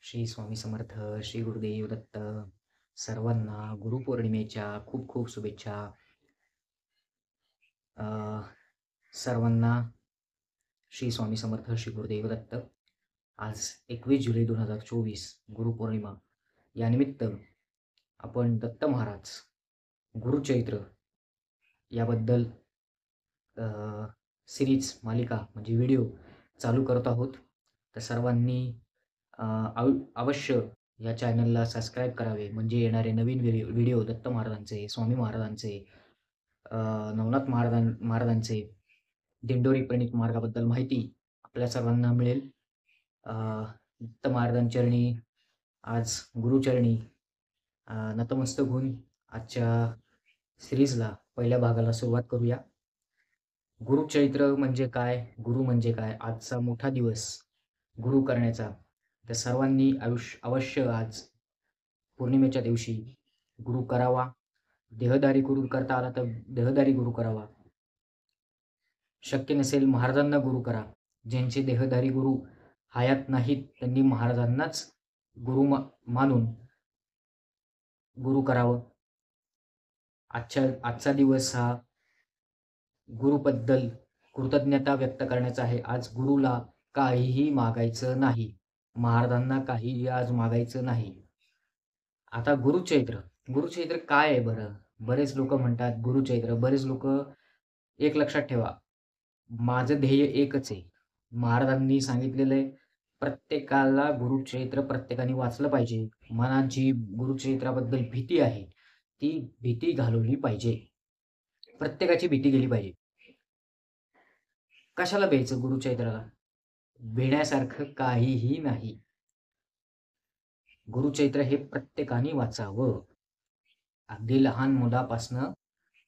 श्री स्वामी समर्थ, श्री गुरुदेव दत्त. सर्वांना गुरुपौर्णिमेच्या खूप खूप शुभेच्छा. अ, सर्वांना श्री स्वामी समर्थ, श्री गुरुदेव दत्त. आज 21 जुलै 2024 गुरुपौर्णिमा या निमित्त आपण दत्त महाराज गुरुचैत्र याबद्दल सिरीज मालिका म्हणजे व्हिडिओ चालू करत आहोत. तर सर्वांनी अवश्य या चॅनलला सबस्क्राईब करावे, म्हणजे येणारे नवीन व्हिडिओ दत्त महाराजांचे, स्वामी महाराजांचे, अ, नवनाथ महाराजांचे दिंडोरी प्रणित मार्गाबद्दल माहिती आपल्या सर्वांना मिळेल. अ, दत्त महाराजांचरणी आज गुरुचरणी नतमस्तक होऊन आजच्या सिरीजला पहिल्या भागाला सुरुवात करूया. गुरुचरित्र म्हणजे काय? गुरु म्हणजे काय? आजचा मोठा दिवस गुरु करण्याचा. तर सर्वांनी अवश्य आज पौर्णिमेच्या दिवशी गुरु करावा. देहदारी गुरु करता आला तर देहदारी गुरु करावा. शक्य नसेल महाराजांना गुरु करा. ज्यांचे देहधारी गुरु हयात नाहीत त्यांनी महाराजांनाच गुरु मानून गुरु करावं. आजचा दिवस हा गुरुबद्दल कृतज्ञता व्यक्त करण्याचा आहे. आज गुरुला काहीही मागायचं नाही. महाराजांना काहीही आज मागायचं नाही. आता गुरुचैत्र काय आहे बरं? बरेच लोक म्हणतात गुरुचैत्र. बरेच लोक एक लक्षात ठेवा, माझं ध्येय एकच आहे. महाराजांनी सांगितलेलं आहे, प्रत्येकाला गुरुचरित्र प्रत्येकाने वाचलं पाहिजे. मनात जी गुरुचरित्राबद्दल भीती आहे, ती भीती घालवली पाहिजे. प्रत्येकाची भीती गेली पाहिजे. कशाला भ्यायचं गुरुचरित्राला? भिण्यासारखं काहीही नाही. गुरुचरित्र हे प्रत्येकाने वाचावं. अगदी लहान मुलापासनं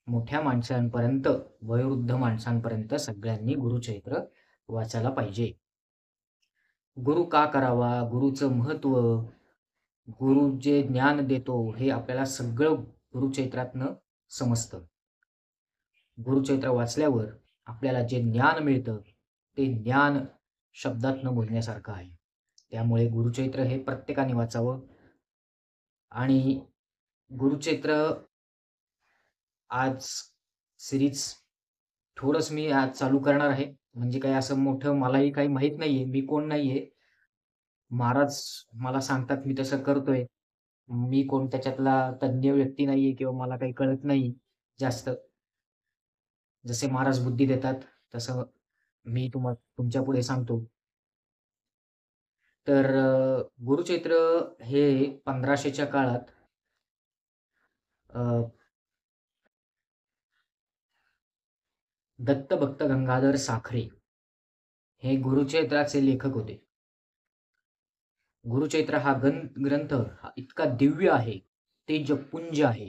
मोठ्या माणसांपर्यंत, वयोवृद्ध माणसांपर्यंत सगळ्यांनी गुरुचरित्र वाचायला पाहिजे. गुरु का करावा? गुरुचं महत्व, गुरु जे ज्ञान देतो हे आपल्याला सगळं गुरुचरित्रातनं समजतं. गुरुचरित्र वाचल्यावर आपल्याला जे ज्ञान मिळतं ते ज्ञान शब्दात न बोलण्यासारखं आहे. त्यामुळे गुरुचरित्र हे प्रत्येकाने वाचावं. आणि गुरुचरित्र आज सिरीज थोडंच मी आज चालू करणार आहे. म्हणजे काही असं मोठं मलाही काही माहीत नाहीये. मी कोण नाहीये. महाराज मला सांगतात मी तसं करतोय. मी कोण त्याच्यातला तज्ञ व्यक्ती नाहीये किंवा मला काही कळत नाही जास्त. जसे महाराज बुद्धी देतात तसं मी तुमच्यापुढे सांगतो. तर गुरुचैत्र हे 1500च्या काळात अ, दत्तभक्त गंगाधर साखरे हे गुरुचरित्राचे लेखक होते. गुरुचरित्र हा ग्रंथ हा इतका दिव्य आहे, तेजपुंज आहे.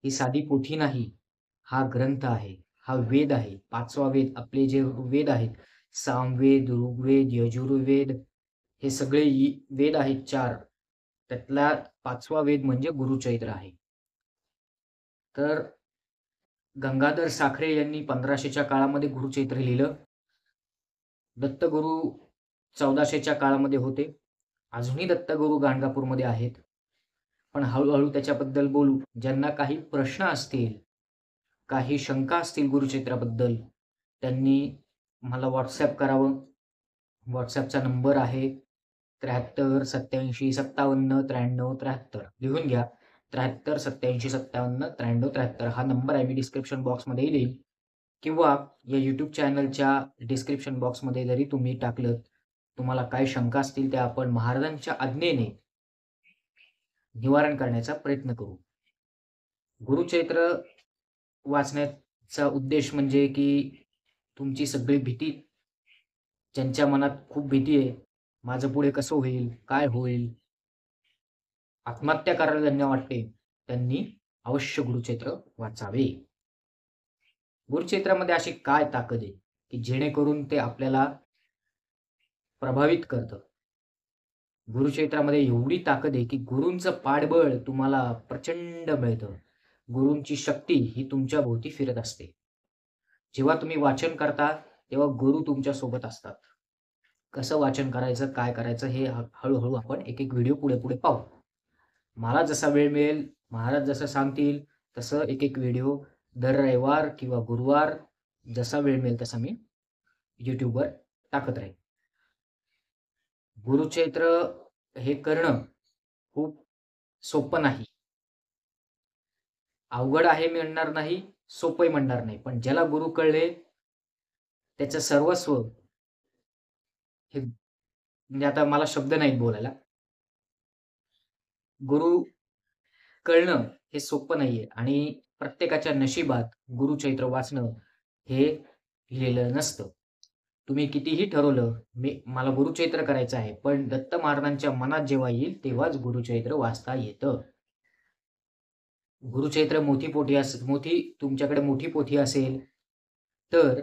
ही साधी पोथी नाही, हा ग्रंथ आहे, हा वेद आहे. 5वा वेद, आपले जे वेद आहेत, सामवेद, ऋग्वेद, यजुर्वेद, हे सगळे वेद आहेत 4. त्यातला 5वा वेद म्हणजे गुरुचरित्र आहे. तर गंगाधर साखरे यांनी 1500च्या काळामध्ये गुरुचरित्र लिहिलं. दत्तगुरू 1400च्या काळामध्ये होते. अजूनही दत्तगुरू गाणगापूरमध्ये आहेत. पण हळूहळू त्याच्याबद्दल बोलू. ज्यांना काही प्रश्न असतील, काही शंका असतील गुरुचरित्राबद्दल, त्यांनी मला WhatsApp करावं. WhatsAppचा नंबर आहे 73 87 57 93 73. लिहून घ्या. 73 87 57 93 73 हा नंबर आहे. मी डिस्क्रिप्शन बॉक्समध्ये देईल किंवा या YouTube चॅनलच्या डिस्क्रिप्शन बॉक्समध्ये जरी तुम्ही टाकलं, तुम्हाला काय शंका असतील त्या आपण महाराजांच्या आज्ञेने निवारण करण्याचा प्रयत्न करू. गुरुचरित्र वाचण्याचा उद्देश म्हणजे की तुमची सगळी भीती, ज्यांच्या मनात खूप भीती आहे, माझं पुढे कसं होईल, काय होईल, आत्महत्या करायला ज्यांना वाटते, त्यांनी अवश्य गुरुचरित्र वाचावे. गुरुचरित्रामध्ये अशी काय ताकद आहे की जेणेकरून ते आपल्याला प्रभावित करतं. गुरुचरित्रामध्ये एवढी ताकद आहे की गुरूंचं पाठबळ तुम्हाला प्रचंड मिळतं. गुरूंची शक्ती ही तुमच्या भोवती फिरत असते. जेव्हा तुम्ही वाचन करता तेव्हा गुरु तुमच्या सोबत असतात. कसं वाचन करायचं, काय करायचं हे हळू-हळू आपण एक-एक व्हिडिओ पुढे-पुढे पाहू. मला जसा वेळ मिळेल, महाराज जसं सांगतील तसं एक-एक व्हिडिओ दर रविवार किंवा गुरुवार जसा वेळ मिळेल तसा मी YouTubeवर टाकत राहीन. गुरुचरित्र हे करणं खूप सोपं नाही. अवघड आहे म्हणणार नाही, सोपंही म्हणणार नाही. पण ज्याला गुरु कळले त्याचं सर्वस्व हे म्हणजे आता मला शब्द नाहीत बोलायला. गुरु कळणं हे सोपं नाहीये आणि प्रत्येकाच्या नशिबात गुरुचरित्र वाचणं हे लिहिलेलं नसतं. तुम्ही कितीही ठरवलं, मला गुरुचरित्र करायचं आहे, पण दत्त महाराजांच्या मनात जेव्हा येईल तेव्हाच गुरुचरित्र वाचता येतं. गुरुचरित्र तुमच्याकडे मोठी पोथी असेल, तर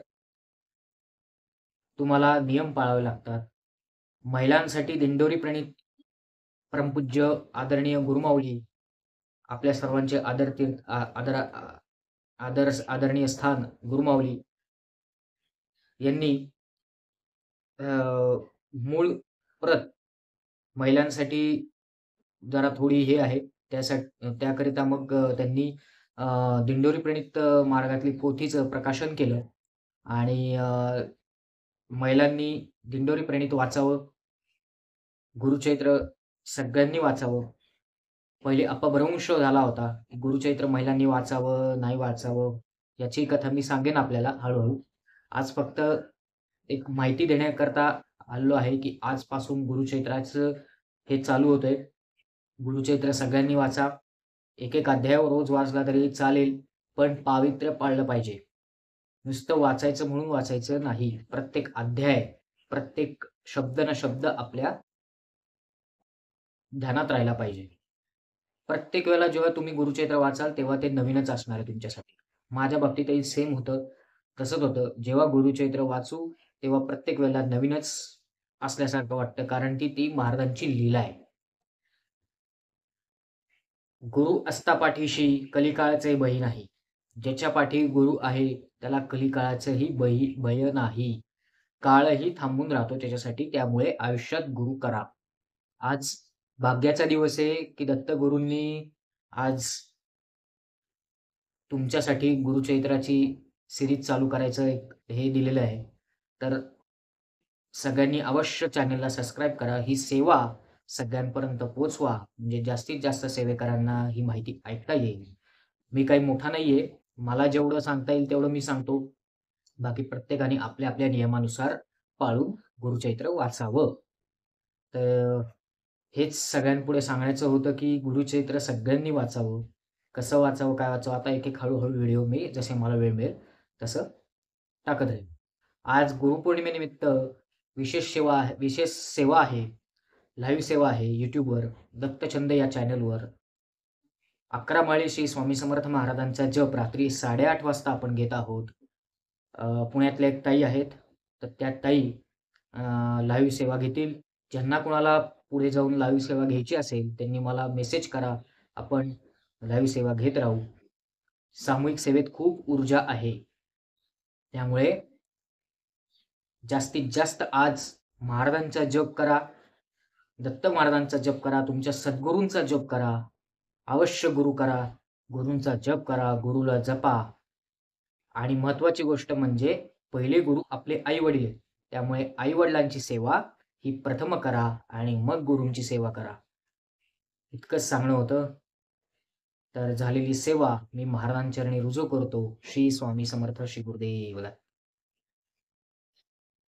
तुम्हाला नियम पाळावे लागतात. महिलांसाठी दिंडोरी प्रणीत परमपूज्य आदरणीय गुरुमाऊली आपल्या सर्वांचे आदरणीय स्थान गुरुमाऊली यांनी मूळ प्रत महिलांसाठी जरा थोडी हे आहे. त्याकरिता मग त्यांनी दिंडोरी प्रणीत मार्गातली पोथीचं प्रकाशन केलं आणि महिलांनी दिंडोरी प्रणीत वाचावं. गुरुचरित्र सगळ्यांनी वाचावं. पहिले अपभ्रंश झाला होता. गुरुचरित्र महिलांनी वाचावं, नाही वाचावं याची कथा मी सांगेन आपल्याला हळू-हळू. आज फक्त एक माहिती देण्याकरता आलेलो आहे, की आजपासून गुरुचरित्राचं हे चालू होतंय. गुरुचरित्र सगळ्यांनी वाचा. एक-एक अध्याय रोज वाचला तरी चालेल, पण पावित्र्य पाळलं पाहिजे. नुसतं वाचायचं म्हणून वाचायचं नाही. प्रत्येक अध्याय, प्रत्येक शब्द न शब्द आपल्या ध्यानात राहिला पाहिजे. प्रत्येक वेळेला जेव्हा तुम्ही गुरुचरित्र वाचाल, तेव्हा ते नवीनच असणार आहे तुमच्यासाठी. माझ्या बाबतीतही सेम होतं. तसंच होतं. जेव्हा गुरुचरित्र वाचू, तेव्हा प्रत्येक वेळेला नवीनच असल्यासारखं वाटतं, कारण की ती महाराजांची लीला आहे. गुरु असता पाठीशी कलिकाळचे भय नाही. ज्याच्या पाठी गुरु आहे, त्याला कलिकाळाचंही भय नाही. काळही थांबून राहतो त्याच्यासाठी. त्यामुळे आयुष्यात गुरु करा. आज भाग्याचा दिवस आहे, की दत्तगुरूंनी आज तुमच्यासाठी गुरुचरित्राची सीरीज चालू करायचं एक हे दिलेलं आहे. तर सगळ्यांनी अवश्य चॅनलला सबस्क्राईब करा. ही सेवा सगळ्यांपर्यंत पोहोचवा. म्हणजे जास्तीत जास्त सेवेकरांना ही माहिती ऐकता येईल. मी काही मोठा नाहीये. मला जेवढं सांगता येईल तेवढं मी सांगतो. बाकी प्रत्येकाने आपल्या आपल्या नियमानुसार पाळून गुरुचरित्र वाचावं. तर हेच सगळ्यांपुढे सांगायचं होतं, की गुरुचरित्र सगळ्यांनी वाचावं. कसं वाचावं, काय वाचावं? आता एक-एक हळू-हळू व्हिडिओ मी जसे मला वेळ मिळेल तसं टाकत राहीन. आज गुरुपौर्णिमेनिमित्त विशेष सेवा आहे. लाईव्ह सेवा आहे YouTubeवर दत्तछंद या चॅनलवर. 11 माळी श्री स्वामी समर्थ महाराजांचा जप रात्री 8:30 वाजता आपण घेत आहोत. पुण्यातल्या एक ताई आहेत. तर त्या ताई लाईव्ह सेवा घेतील. ज्यांना कोणाला पुढे जाऊन लाईव्ह सेवा घ्यायची असेल, त्यांनी मला मेसेज करा. आपण लाईव्ह सेवा घेत राहू. सामूहिक सेवेत खूप ऊर्जा आहे. त्यामुळे जास्तीत जास्त आज महाराजांचा जप करा. दत्त महाराजांचा जप करा. तुमच्या सद्गुरूंचा जप करा. अवश्य गुरु करा. गुरूंचा जप करा. गुरुला जपा. आणि महत्त्वाची गोष्ट म्हणजे पहिले गुरु आपले आई-वडील आहेत. त्यामुळे आई-वडिलांची सेवा ही प्रथम करा आणि मग गुरूंची सेवा करा. इतकंच सांगणं होतं. तर झालेली सेवा मी महाराजांचरणी रुजू करतो. श्री स्वामी समर्थ. श्री गुरुदेव दत्त.